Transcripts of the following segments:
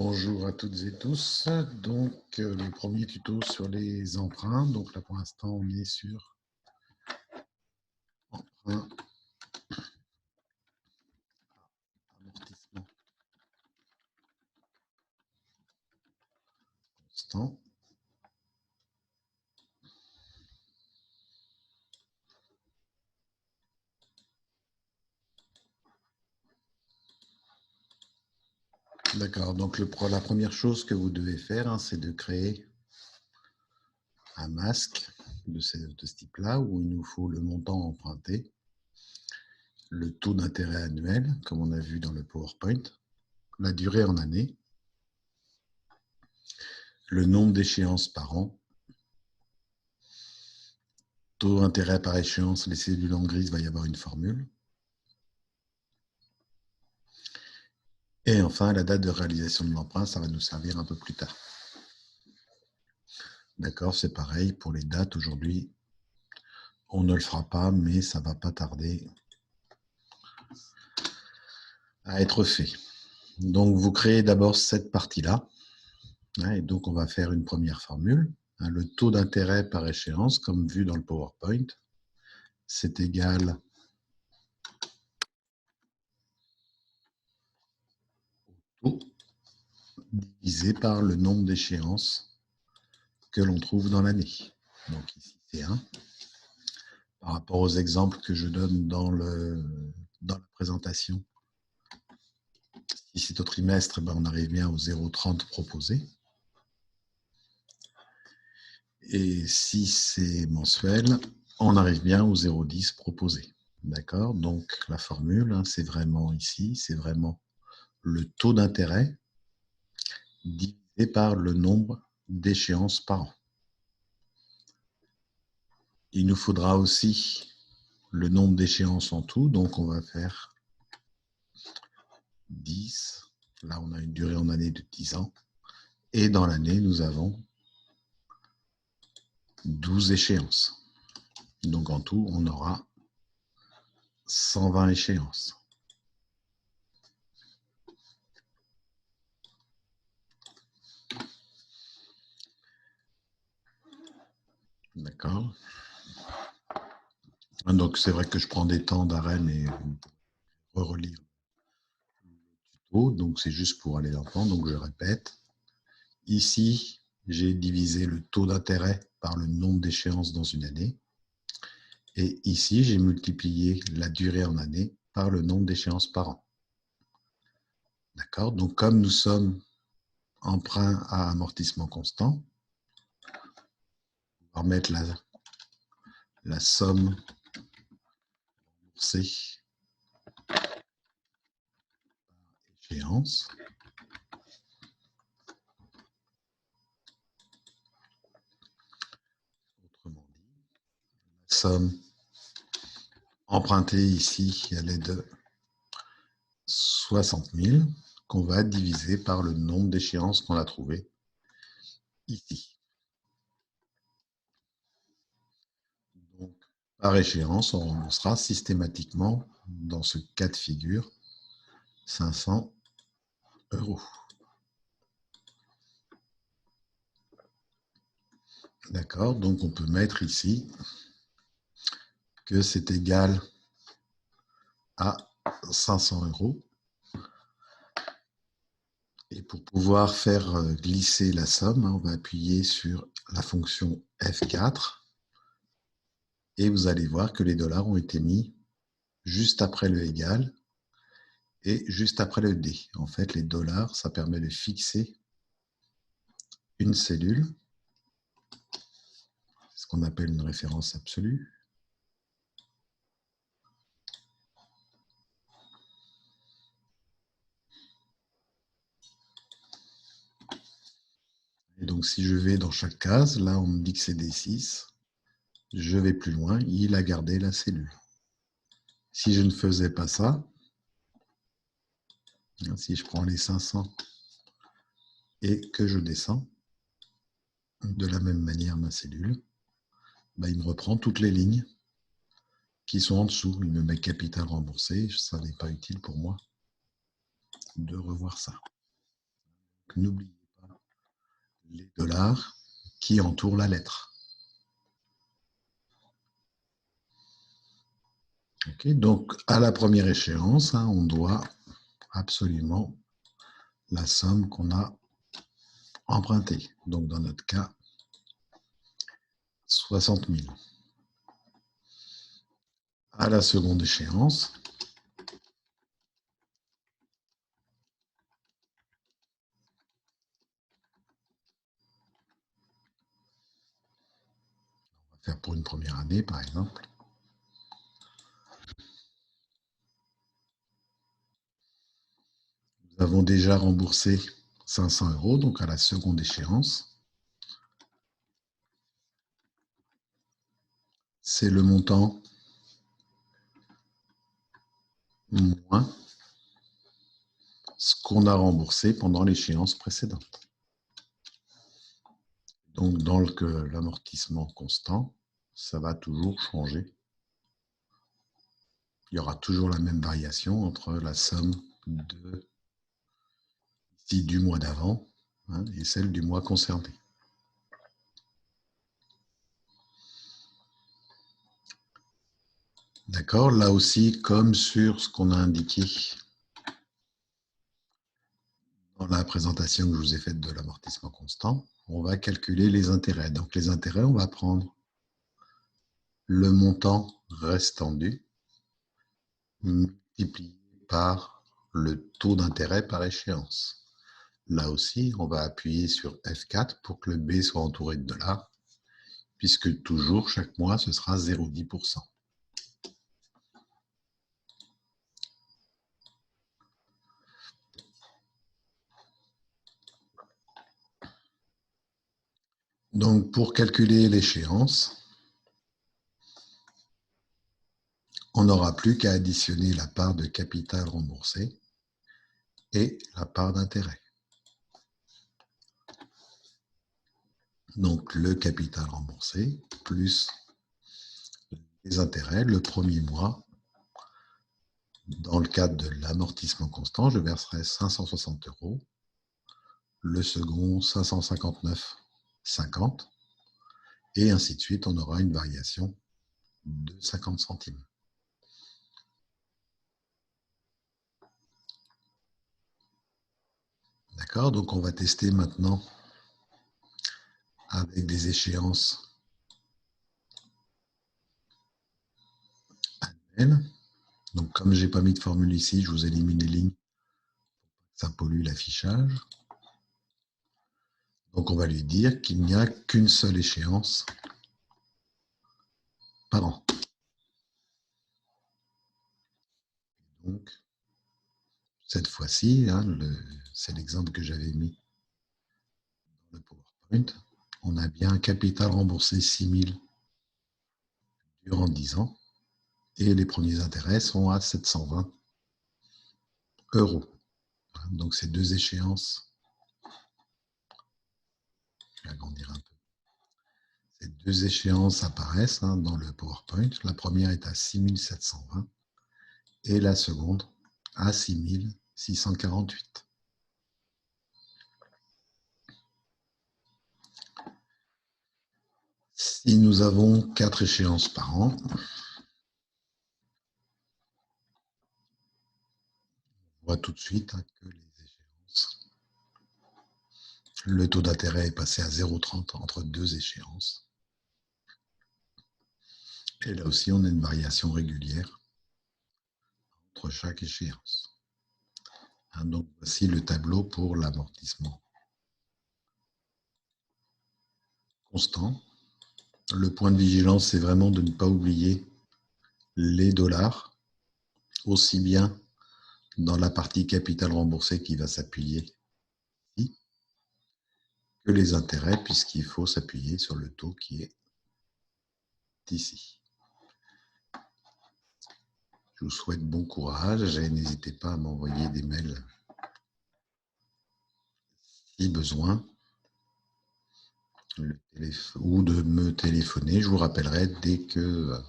Bonjour à toutes et tous. Donc, le premier tuto sur les emprunts. Donc là, pour l'instant, on est sur emprunt, amortissement constant. D'accord. Donc, la première chose que vous devez faire, hein, c'est de créer un masque de ce type-là, où il nous faut le montant emprunté, le taux d'intérêt annuel, comme on a vu dans le PowerPoint, la durée en année, le nombre d'échéances par an, taux d'intérêt par échéance, les cellules en grise, il va y avoir une formule. Et enfin, la date de réalisation de l'emprunt, ça va nous servir un peu plus tard. D'accord, c'est pareil pour les dates. Aujourd'hui, on ne le fera pas, mais ça ne va pas tarder à être fait. Donc, vous créez d'abord cette partie-là. Et donc, on va faire une première formule. Le taux d'intérêt par échéance, comme vu dans le PowerPoint, c'est égal au taux divisé par le nombre d'échéances que l'on trouve dans l'année. Donc, ici, c'est 1. Par rapport aux exemples que je donne dans la présentation, si c'est au trimestre, on arrive bien au 0,30 proposé. Et si c'est mensuel, on arrive bien au 0,10 proposé. D'accord? Donc, la formule, c'est vraiment ici, c'est vraiment le taux d'intérêt divisé par le nombre d'échéances par an. Il nous faudra aussi le nombre d'échéances en tout, donc on va faire 10. Là, on a une durée en année de 10 ans. Et dans l'année, nous avons 12 échéances. Donc en tout, on aura 120 échéances. D'accord. Donc c'est vrai que je prends des temps d'arrêt, mais relire le tuto. Donc c'est juste pour aller l'entendre. Donc je répète. Ici, j'ai divisé le taux d'intérêt par le nombre d'échéances dans une année. Et ici, j'ai multiplié la durée en année par le nombre d'échéances par an. D'accord? Donc comme nous sommes emprunt à amortissement constant, on va remettre la somme remboursée par échéance. Autrement dit, la somme empruntée ici, elle est de 60 000 qu'on va diviser par le nombre d'échéances qu'on a trouvé ici. Donc, par échéance, on remboursera systématiquement, dans ce cas de figure, 500 €. D'accord? Donc, on peut mettre ici que c'est égal à 500 €. Et pour pouvoir faire glisser la somme, on va appuyer sur la fonction F4 et vous allez voir que les dollars ont été mis juste après le égal et juste après le D. En fait, les dollars, ça permet de fixer une cellule, ce qu'on appelle une référence absolue. Et donc, si je vais dans chaque case, là, on me dit que c'est D6. Je vais plus loin, il a gardé la cellule. Si je ne faisais pas ça, si je prends les 500 et que je descends de la même manière ma cellule, il me reprend toutes les lignes qui sont en dessous. Il me met capital remboursé. Ça n'est pas utile pour moi de revoir ça. n'oubliez pas les dollars qui entourent la lettre. Okay, donc, à la première échéance, on doit absolument la somme qu'on a empruntée. Donc, dans notre cas, 60 000. À la seconde échéance, on va faire pour une première année, par exemple. Nous avons déjà remboursé 500 €, donc à la seconde échéance. C'est le montant moins ce qu'on a remboursé pendant l'échéance précédente. Donc, dans l'amortissement constant, ça va toujours changer. Il y aura toujours la même variation entre la somme du mois d'avant et celle du mois concerné. D'accord, là aussi, comme sur ce qu'on a indiqué dans la présentation que je vous ai faite de l'amortissement constant, on va calculer les intérêts. Donc les intérêts, on va prendre le montant restant dû multiplié par le taux d'intérêt par échéance. Là aussi, on va appuyer sur F4 pour que le B soit entouré de dollars, puisque toujours, chaque mois, ce sera 0,10%. Donc, pour calculer l'échéance, on n'aura plus qu'à additionner la part de capital remboursé et la part d'intérêt. Donc, le capital remboursé plus les intérêts, le premier mois, dans le cadre de l'amortissement constant, je verserai 560 €, le second 559,50 €, et ainsi de suite, on aura une variation de 50 centimes. D'accord, donc on va tester maintenant avec des échéances annuelles. Donc comme je n'ai pas mis de formule ici, je vous élimine les lignes, ça pollue l'affichage. Donc on va lui dire qu'il n'y a qu'une seule échéance par an. Donc cette fois-ci, c'est l'exemple que j'avais mis dans le PowerPoint, on a bien un capital remboursé 6 000 durant 10 ans et les premiers intérêts sont à 720 €. Donc ces deux échéances, je vais agrandir un peu. Ces deux échéances apparaissent dans le PowerPoint. La première est à 6 720 et la seconde à 6 648. Si nous avons 4 échéances par an, on voit tout de suite que les échéances, le taux d'intérêt est passé à 0,30 entre deux échéances. Et là aussi, on a une variation régulière entre chaque échéance. Donc voici le tableau pour l'amortissement constant. Le point de vigilance, c'est vraiment de ne pas oublier les dollars, aussi bien dans la partie capital remboursé qui va s'appuyer ici, que les intérêts, puisqu'il faut s'appuyer sur le taux qui est ici. Je vous souhaite bon courage et n'hésitez pas à m'envoyer des mails si besoin, ou de me téléphoner. Je vous rappellerai dès que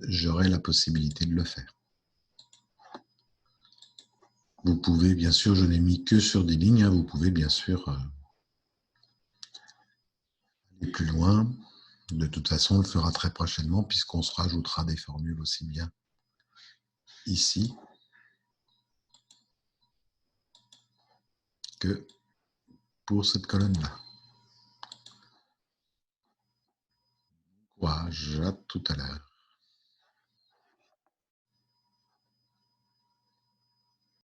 j'aurai la possibilité de le faire. Vous pouvez, bien sûr, je n'ai mis que sur des lignes, hein, vous pouvez bien sûr aller plus loin. De toute façon, on le fera très prochainement puisqu'on se rajoutera des formules aussi bien ici que pour cette colonne-là. Courage, à tout à l'heure.